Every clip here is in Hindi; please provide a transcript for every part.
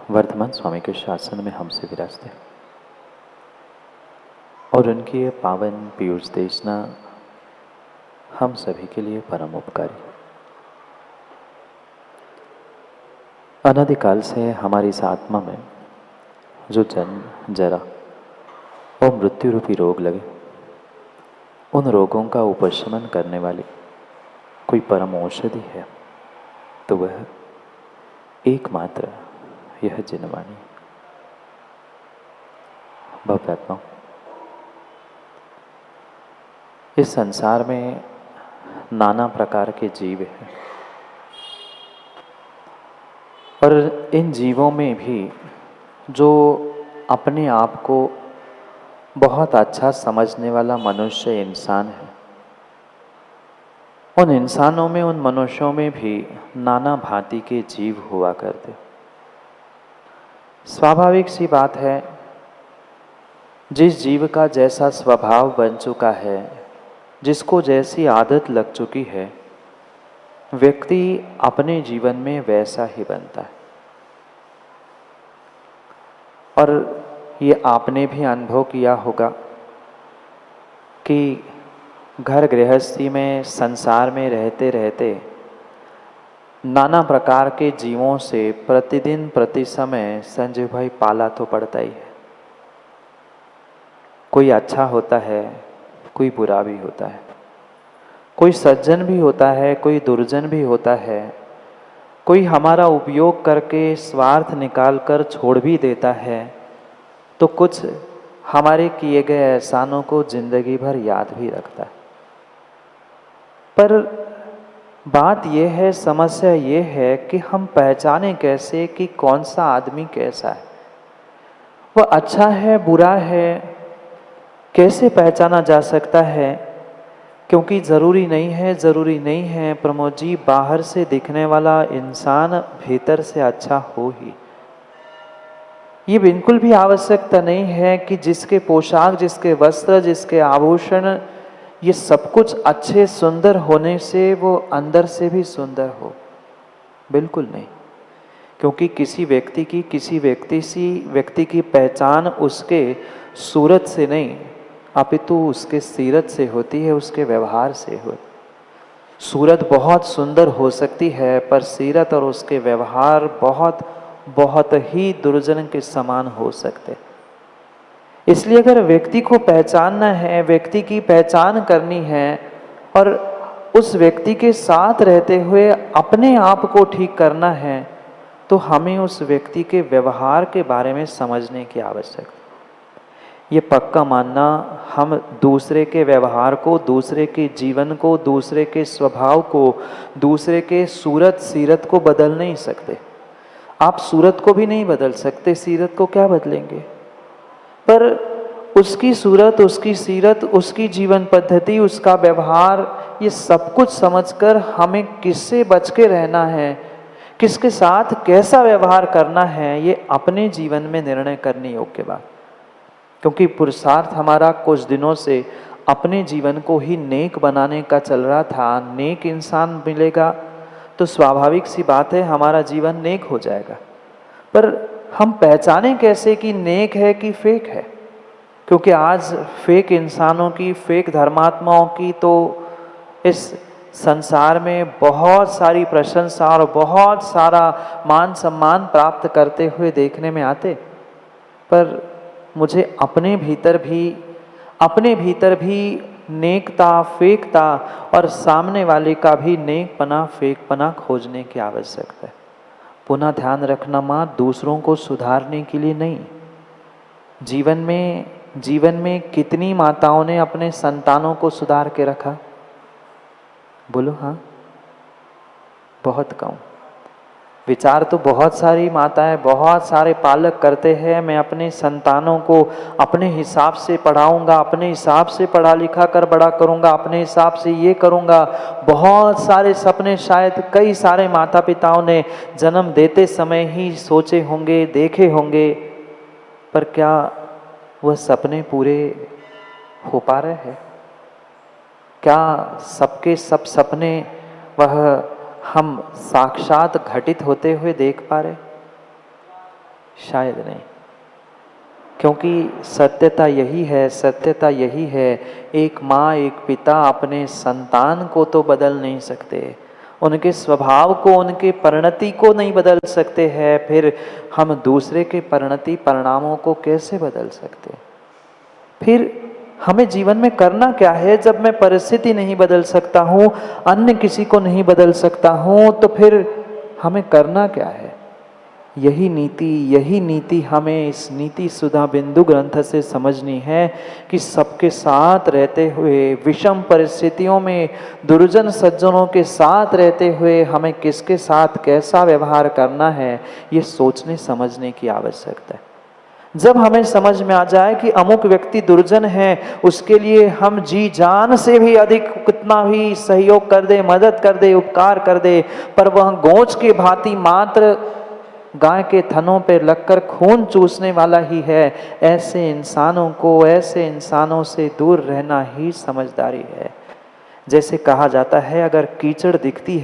वर्तमान स्वामी के शासन में हमसे विराजते और उनकी ये पावन पीयूष देशना हम सभी के लिए परम उपकारी। अनादिकाल से हमारी इस आत्मा में जो जन्म, जरा और मृत्यु रूपी रोग लगे, उन रोगों का उपशमन करने वाली कोई परम औषधि है तो वह एकमात्र यह जिनवाणी। भव्यात्मा, इस संसार में नाना प्रकार के जीव हैं और इन जीवों में भी जो अपने आप को बहुत अच्छा समझने वाला मनुष्य इंसान है, उन इंसानों में, उन मनुष्यों में भी नाना भांति के जीव हुआ करते। स्वाभाविक सी बात है, जिस जीव का जैसा स्वभाव बन चुका है, जिसको जैसी आदत लग चुकी है, व्यक्ति अपने जीवन में वैसा ही बनता है। और ये आपने भी अनुभव किया होगा कि घर गृहस्थी में, संसार में रहते रहते नाना प्रकार के जीवों से प्रतिदिन प्रति समय संजय भाई पाला तो पड़ता ही है। कोई अच्छा होता है, कोई बुरा भी होता है, कोई सज्जन भी होता है, कोई दुर्जन भी होता है, कोई हमारा उपयोग करके स्वार्थ निकाल कर छोड़ भी देता है, तो कुछ हमारे किए गए एहसानों को जिंदगी भर याद भी रखता है। पर बात यह है, समस्या ये है कि हम पहचाने कैसे कि कौन सा आदमी कैसा है, वह अच्छा है, बुरा है, कैसे पहचाना जा सकता है? क्योंकि ज़रूरी नहीं है प्रमोद जी, बाहर से दिखने वाला इंसान भीतर से अच्छा हो ही। ये बिल्कुल भी आवश्यकता नहीं है कि जिसके पोशाक, जिसके वस्त्र, जिसके आभूषण, ये सब कुछ अच्छे सुंदर होने से वो अंदर से भी सुंदर हो, बिल्कुल नहीं। क्योंकि किसी व्यक्ति की पहचान उसके सूरत से नहीं, अपितु उसके सीरत से होती है, उसके व्यवहार से होती। सूरत बहुत सुंदर हो सकती है, पर सीरत और उसके व्यवहार बहुत बहुत ही दुर्जन के समान हो सकते। इसलिए अगर व्यक्ति को पहचानना है, व्यक्ति की पहचान करनी है और उस व्यक्ति के साथ रहते हुए अपने आप को ठीक करना है, तो हमें उस व्यक्ति के व्यवहार के बारे में समझने की आवश्यकता। ये पक्का मानना, हम दूसरे के व्यवहार को, दूसरे के जीवन को, दूसरे के स्वभाव को, दूसरे के सूरत सीरत को बदल नहीं सकते। आप सूरत को भी नहीं बदल सकते, सीरत को क्या बदलेंगे? पर उसकी सूरत, उसकी सीरत, उसकी जीवन पद्धति, उसका व्यवहार, ये सब कुछ समझकर हमें किससे बच के रहना है, किसके साथ कैसा व्यवहार करना है, ये अपने जीवन में निर्णय करने योग्य बात। क्योंकि पुरुषार्थ हमारा कुछ दिनों से अपने जीवन को ही नेक बनाने का चल रहा था। नेक इंसान मिलेगा तो स्वाभाविक सी बात है हमारा जीवन नेक हो जाएगा। पर हम पहचाने कैसे कि नेक है कि फेक है? क्योंकि आज फेक इंसानों की, फेक धर्मात्माओं की तो इस संसार में बहुत सारी प्रशंसा और बहुत सारा मान सम्मान प्राप्त करते हुए देखने में आते। पर मुझे अपने भीतर भी नेकता, फेकता और सामने वाले का भी नेकपना, फेकपना खोजने की आवश्यकता है। पुनः ध्यान रखना, माँ, दूसरों को सुधारने के लिए नहीं। जीवन में कितनी माताओं ने अपने संतानों को सुधार के रखा? बोलो हाँ, बहुत कम। विचार तो बहुत सारी माताएं, बहुत सारे पालक करते हैं, मैं अपने संतानों को अपने हिसाब से पढ़ाऊंगा, अपने हिसाब से पढ़ा लिखा कर बड़ा करूंगा, अपने हिसाब से ये करूंगा। बहुत सारे सपने शायद कई सारे माता पिताओं ने जन्म देते समय ही सोचे होंगे, देखे होंगे, पर क्या वह सपने पूरे हो पा रहे हैं? क्या सबके सब सपने वह हम साक्षात घटित होते हुए देख पा रहे? शायद नहीं, क्योंकि सत्यता यही है, सत्यता यही है, एक माँ एक पिता अपने संतान को तो बदल नहीं सकते, उनके स्वभाव को, उनके परिणति को नहीं बदल सकते हैं, फिर हम दूसरे के परिणति परिणामों को कैसे बदल सकते? फिर हमें जीवन में करना क्या है? जब मैं परिस्थिति नहीं बदल सकता हूँ, अन्य किसी को नहीं बदल सकता हूँ, तो फिर हमें करना क्या है? यही नीति हमें इस नीति सुधा बिंदु ग्रंथ से समझनी है कि सबके साथ रहते हुए, विषम परिस्थितियों में दुर्जन सज्जनों के साथ रहते हुए हमें किसके साथ कैसा व्यवहार करना है, ये सोचने समझने की आवश्यकता है। जब हमें समझ में आ जाए कि अमुक व्यक्ति दुर्जन है, उसके लिए हम जी जान से भी अधिक कितना भी सहयोग कर दे, मदद कर दे, उपकार कर दे, पर वह गोंच के भांति मात्र गाय के थनों पे लगकर खून चूसने वाला ही है, ऐसे इंसानों को, ऐसे इंसानों से दूर रहना ही समझदारी है। जैसे कहा जाता है, अगर कीचड़ दिखती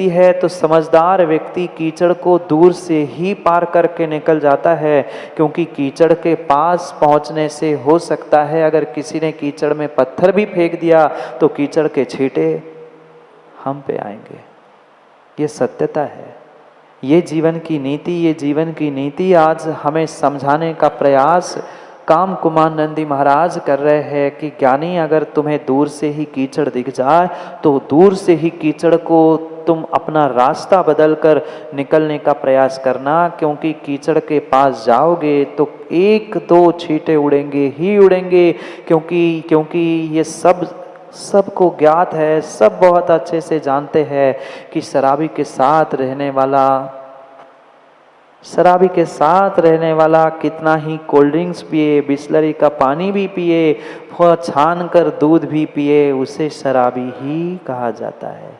है तो समझदार व्यक्ति कीचड़ को दूर से ही पार करके निकल जाता है, क्योंकि कीचड़ के पास पहुंचने से हो सकता है अगर किसी ने कीचड़ में पत्थर भी फेंक दिया तो कीचड़ के छींटे हम पे आएंगे। ये सत्यता है, ये जीवन की नीति आज हमें समझाने का प्रयास काम कुमार नंदी महाराज कर रहे हैं कि ज्ञानी, अगर तुम्हें दूर से ही कीचड़ दिख जाए तो दूर से ही कीचड़ को तुम अपना रास्ता बदलकर निकलने का प्रयास करना, क्योंकि कीचड़ के पास जाओगे तो एक दो छींटे उड़ेंगे ही उड़ेंगे, क्योंकि ये सबको ज्ञात है, सब बहुत अच्छे से जानते हैं कि शराबी के साथ रहने वाला कितना ही कोल्ड ड्रिंक्स पिए, बिस्लरी का पानी भी पिए, छान कर दूध भी पिए, उसे शराबी ही कहा जाता है।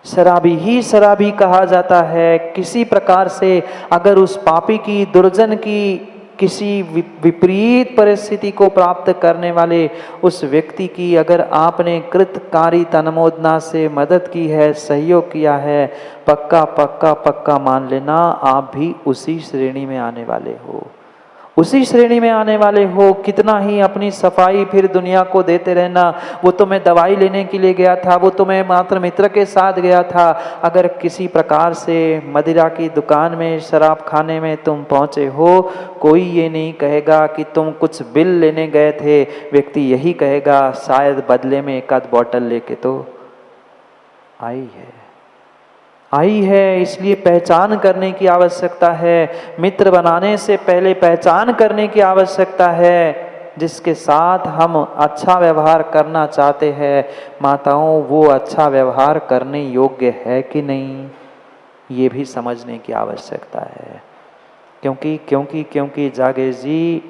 शराबी कहा जाता है। किसी प्रकार से अगर उस पापी की, दुर्जन की, किसी विपरीत परिस्थिति को प्राप्त करने वाले उस व्यक्ति की अगर आपने कृतकारी तन्मोदना से मदद की है, सहयोग किया है, पक्का मान लेना आप भी उसी श्रेणी में आने वाले हो। कितना ही अपनी सफाई फिर दुनिया को देते रहना, वो तो मैं दवाई लेने के लिए गया था, वो तो मैं मात्र मित्र के साथ गया था, अगर किसी प्रकार से मदिरा की दुकान में, शराब खाने में तुम पहुंचे हो, कोई ये नहीं कहेगा कि तुम कुछ बिल लेने गए थे, व्यक्ति यही कहेगा शायद बदले में एक आध बॉटल लेके तो आई है। इसलिए पहचान करने की आवश्यकता है, मित्र बनाने से पहले पहचान करने की आवश्यकता है। जिसके साथ हम अच्छा व्यवहार करना चाहते हैं, माताओं, वो अच्छा व्यवहार करने योग्य है कि नहीं, ये भी समझने की आवश्यकता है। क्योंकि जागे जी,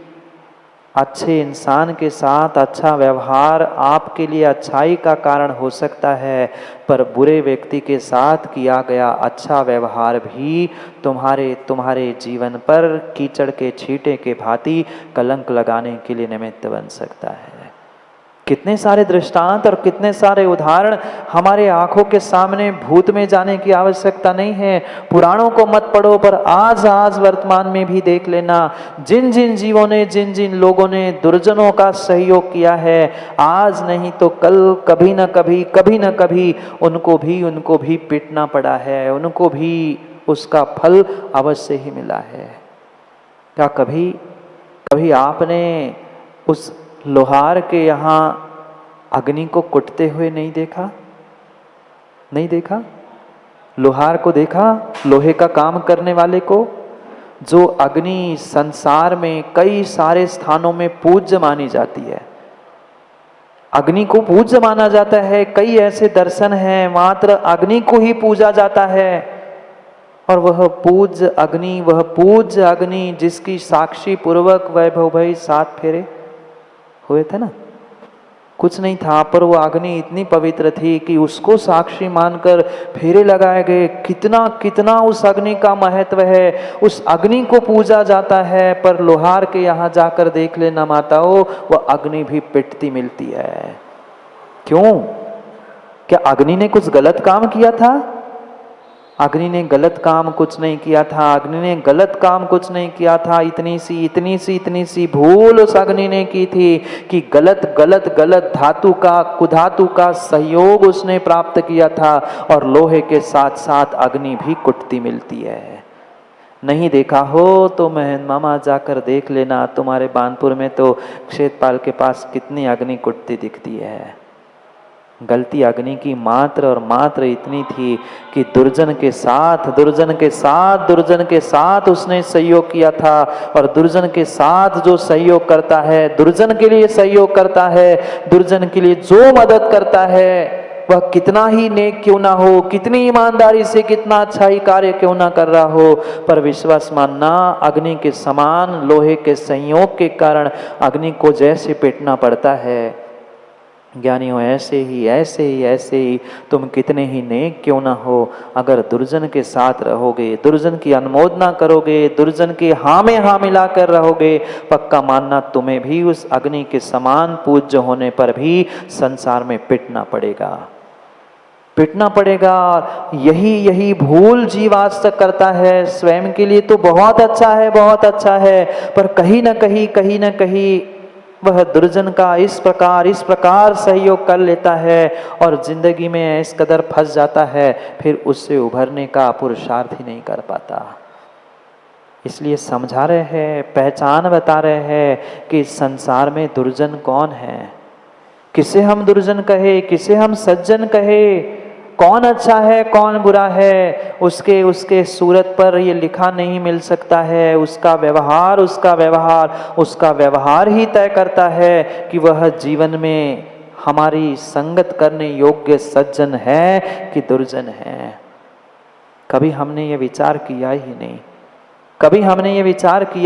अच्छे इंसान के साथ अच्छा व्यवहार आपके लिए अच्छाई का कारण हो सकता है, पर बुरे व्यक्ति के साथ किया गया अच्छा व्यवहार भी तुम्हारे जीवन पर कीचड़ के छींटे के भांति कलंक लगाने के लिए निमित्त बन सकता है। कितने सारे दृष्टांत और कितने सारे उदाहरण हमारे आंखों के सामने, भूत में जाने की आवश्यकता नहीं है, पुराणों को मत पढ़ो, पर आज वर्तमान में भी देख लेना, जिन जिन जीवों ने, जिन जिन लोगों ने दुर्जनों का सहयोग किया है, आज नहीं तो कल कभी न कभी उनको भी पीटना पड़ा है, उनको भी उसका फल अवश्य ही मिला है। क्या कभी आपने उस लोहार के यहाँ अग्नि को कुटते हुए नहीं देखा? लोहार को देखा, लोहे का काम करने वाले को, जो अग्नि संसार में कई सारे स्थानों में पूज्य मानी जाती है। अग्नि को पूज्य माना जाता है, कई ऐसे दर्शन हैं मात्र अग्नि को ही पूजा जाता है, और वह पूज्य अग्नि जिसकी साक्षी पूर्वक वैभव भाई 7 फेरे हुए थे ना, कुछ नहीं था, पर वो अग्नि इतनी पवित्र थी कि उसको साक्षी मानकर फेरे लगाए गए। कितना उस अग्नि का महत्व है, उस अग्नि को पूजा जाता है। पर लोहार के यहाँ जाकर देख लेना माताओं, वह अग्नि भी पिटती मिलती है। क्यों? क्या अग्नि ने कुछ गलत काम किया था? अग्नि ने गलत काम कुछ नहीं किया था, अग्नि ने गलत काम कुछ नहीं किया था। इतनी सी भूल उस अग्नि ने की थी कि गलत धातु का कुधातु का सहयोग उसने प्राप्त किया था। और लोहे के साथ साथ अग्नि भी कुटती मिलती है। नहीं देखा हो तो महन मामा जाकर देख लेना, तुम्हारे बानपुर में तो क्षेत्रपाल के पास कितनी अग्नि कुटती दिखती है। गलती अग्नि की मात्र और मात्र इतनी थी कि दुर्जन के साथ उसने सहयोग किया था। और दुर्जन के साथ जो सहयोग करता है, दुर्जन के लिए सहयोग करता है, दुर्जन के लिए जो मदद करता है, वह कितना ही नेक क्यों ना हो, कितनी ईमानदारी से कितना अच्छा ही कार्य क्यों ना कर रहा हो, पर विश्वास मानना, अग्नि के समान लोहे के संयोग के कारण अग्नि को जैसे पीटना पड़ता है, ज्ञानियों ऐसे ही तुम कितने ही नेक क्यों ना हो, अगर दुर्जन के साथ रहोगे, दुर्जन की अनुमोदना करोगे, दुर्जन के हाँ में हाँ मिलाकर रहोगे, पक्का मानना तुम्हें भी उस अग्नि के समान पूज्य होने पर भी संसार में पिटना पड़ेगा। यही भूल जीव आज तक करता है। स्वयं के लिए तो बहुत अच्छा है, पर कहीं ना कहीं वह दुर्जन का इस प्रकार सहयोग कर लेता है और जिंदगी में इस कदर फंस जाता है, फिर उससे उभरने का पुरुषार्थ ही नहीं कर पाता। इसलिए समझा रहे हैं, पहचान बता रहे हैं कि संसार में दुर्जन कौन है, किसे हम दुर्जन कहे, किसे हम सज्जन कहे, कौन अच्छा है कौन बुरा है, उसके सूरत पर ये लिखा नहीं मिल सकता है। उसका व्यवहार ही तय करता है कि वह जीवन में हमारी संगत करने योग्य सज्जन है कि दुर्जन है। कभी हमने ये विचार किया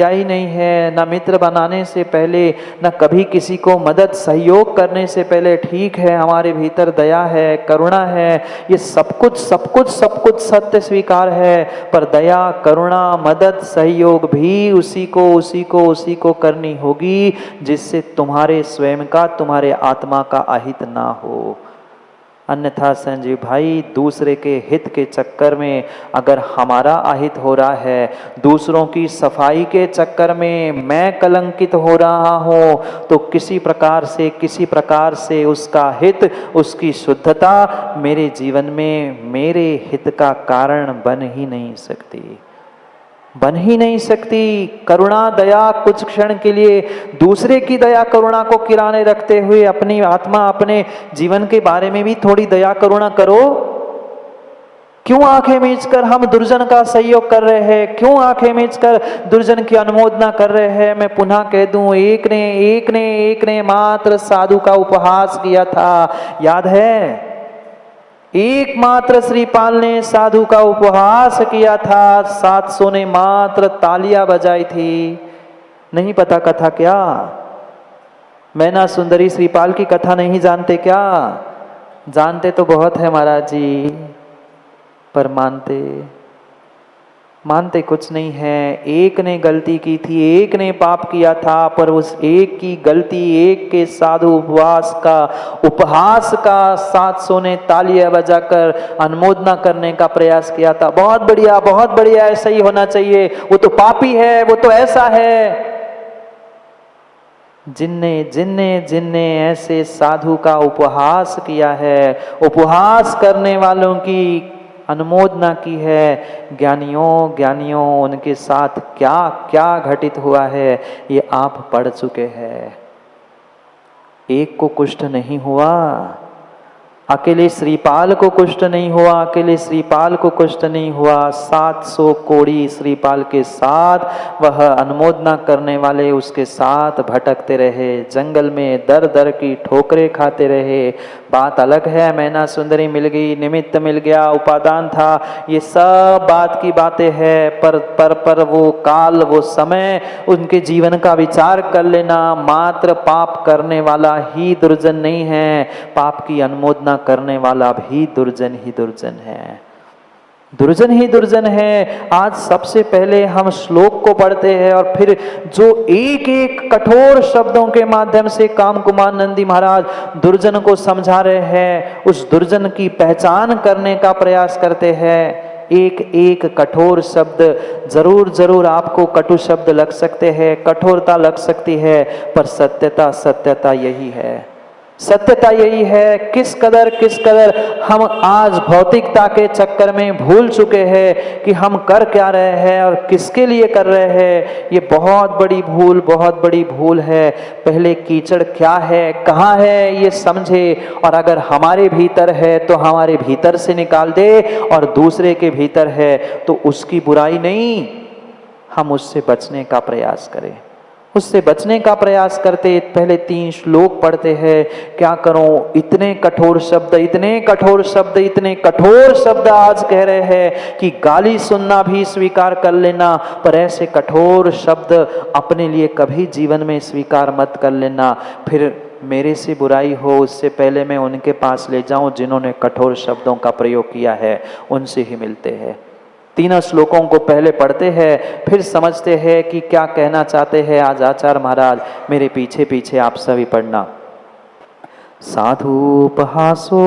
ही नहीं, है। न मित्र बनाने से पहले, न कभी किसी को मदद सहयोग करने से पहले, ठीक है हमारे भीतर दया है, करुणा है, ये सब कुछ सत्य स्वीकार है, पर दया, करुणा, मदद, सहयोग भी उसी को करनी होगी जिससे तुम्हारे स्वयं का, तुम्हारे आत्मा का अहित ना हो। अन्यथा संजीव भाई, दूसरे के हित के चक्कर में अगर हमारा अहित हो रहा है, दूसरों की सफाई के चक्कर में मैं कलंकित हो रहा हूँ, तो किसी प्रकार से उसका हित, उसकी शुद्धता मेरे जीवन में मेरे हित का कारण बन ही नहीं सकती। करुणा, दया कुछ क्षण के लिए दूसरे की दया करुणा को किराने रखते हुए अपनी आत्मा, अपने जीवन के बारे में भी थोड़ी दया करुणा करो। क्यों आंखें मीचकर हम दुर्जन का सहयोग कर रहे हैं, क्यों आंखें मीचकर दुर्जन की अनुमोदना कर रहे हैं। मैं पुनः कह दूं, एक ने मात्र साधु का उपहास किया था, याद है? एकमात्र श्रीपाल ने साधु का उपहास किया था, 700 ने मात्र तालियां बजाई थी। नहीं पता कथा क्या? मैना सुंदरी श्रीपाल की कथा नहीं जानते क्या? जानते तो बहुत है महाराज जी, पर मानते कुछ नहीं है। एक ने गलती की थी, एक ने पाप किया था, पर उस एक की गलती, एक के साधु उपहास का 700 ने तालियां बजाकर अनुमोदना करने का प्रयास किया था। बहुत बढ़िया, ऐसा ही होना चाहिए, वो तो पापी है, वो तो ऐसा है। जिनने ऐसे साधु का उपहास किया है, उपहास करने वालों की अनुमोदना की है, ज्ञानियों उनके साथ क्या घटित हुआ है ये आप पढ़ चुके हैं। एक को कुष्ठ नहीं हुआ, अकेले श्रीपाल को कुष्ठ नहीं हुआ, 700 कोड़ी श्रीपाल के साथ वह अनुमोदना करने वाले उसके साथ भटकते रहे, जंगल में दर की ठोकरें खाते रहे। बात अलग है, मैना सुंदरी मिल गई, निमित्त मिल गया, उपादान था, ये सब बात की बातें हैं, पर वो काल, वो समय, उनके जीवन का विचार कर लेना। मात्र पाप करने वाला ही दुर्जन नहीं है, पाप की अनुमोदना करने वाला भी दुर्जन है। आज सबसे पहले हम श्लोक को पढ़ते हैं और फिर जो एक कठोर शब्दों के माध्यम से कामकुमार नंदी महाराज दुर्जन को समझा रहे हैं, उस दुर्जन की पहचान करने का प्रयास करते हैं। एक एक कठोर शब्द, जरूर जरूर आपको कटु शब्द लग सकते हैं, कठोरता लग सकती है, पर सत्यता सत्यता यही है, सत्यता यही है। किस कदर हम आज भौतिकता के चक्कर में भूल चुके हैं कि हम कर क्या रहे हैं और किसके लिए कर रहे हैं। ये बहुत बड़ी भूल है। पहले कीचड़ क्या है, कहाँ है, ये समझे, और अगर हमारे भीतर है तो हमारे भीतर से निकाल दे, और दूसरे के भीतर है तो उसकी बुराई नहीं, हम उससे बचने का प्रयास करें, उससे बचने का प्रयास करते। पहले 3 श्लोक पढ़ते हैं, क्या करूं, इतने कठोर शब्द, इतने कठोर शब्द, इतने कठोर शब्द आज कह रहे हैं कि गाली सुनना भी स्वीकार कर लेना, पर ऐसे कठोर शब्द अपने लिए कभी जीवन में स्वीकार मत कर लेना। फिर मेरे से बुराई हो उससे पहले मैं उनके पास ले जाऊं जिन्होंने कठोर शब्दों का प्रयोग किया है, उनसे ही मिलते हैं। 3 श्लोकों को पहले पढ़ते हैं, फिर समझते हैं कि क्या कहना चाहते हैं आज आचार्य महाराज। मेरे पीछे पीछे आप सभी पढ़ना। साधुपहासो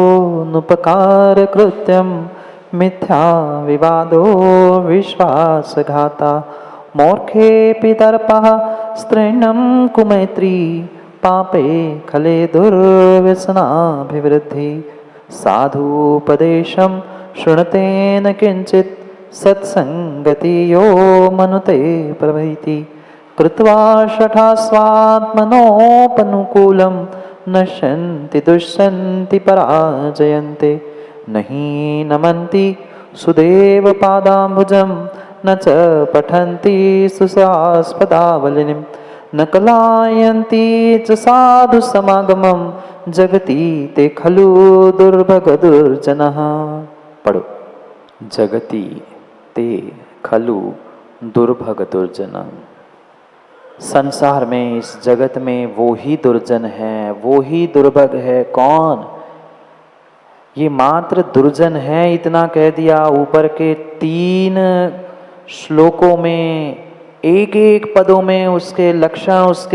नुपकार कृत्यम मिथ्या विवादो विश्वासघाता मूर्खे पितर्पः स्त्रीणं कुमैत्री पापे खले दुर्व्यसनाभिवृद्धि साधुपदेशं शृणुते न किंचित् सत्संगति यो मनुते प्रवहति कृत्वा शठास्वात्मनोपनुकूलं नश्यन्ति दुष्यन्ति पराजयन्ते नहि नमन्ति सुदेव पादाम्बुजं न च पठन्ति सुशास्पदावलिनीं न कलायन्ति च साधु समागमं जगति ते खलु दुर्भग दुर्जनः। पढ़ो। जगति ते खलु दुर्भग दुर्जन। संसार में, इस जगत में वो ही दुर्जन है, वो ही दुर्भग है। कौन? ये मात्र दुर्जन है, इतना कह दिया। ऊपर के 3 श्लोकों में एक एक पदों में उसके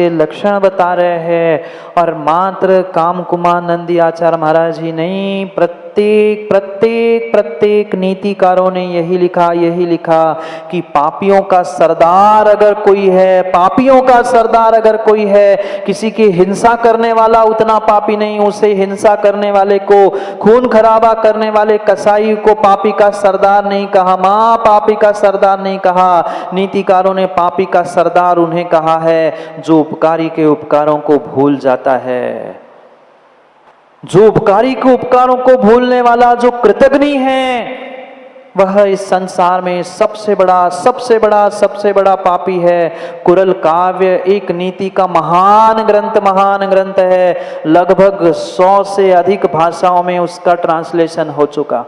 लक्षण बता रहे हैं। और मात्र काम कुमार नंदी आचार्य महाराज ही नहीं, प्रत्येक नीतिकारों ने यही लिखा कि पापियों का सरदार अगर कोई है, किसी की हिंसा करने वाला उतना पापी नहीं, उसे हिंसा करने वाले को, खून खराबा करने वाले कसाई को पापी का सरदार नहीं कहा, मां पापी का सरदार नहीं कहा। नीतिकारों ने पापी का सरदार उन्हें कहा है जो उपकारी के उपकारों को भूल जाता है, जो उपकारी के उपकारों को भूलने वाला, जो कृतघ्नी है, वह इस संसार में सबसे बड़ा पापी है। कुरल काव्य एक नीति का महान ग्रंथ है। लगभग 100 से अधिक भाषाओं में उसका ट्रांसलेशन हो चुका।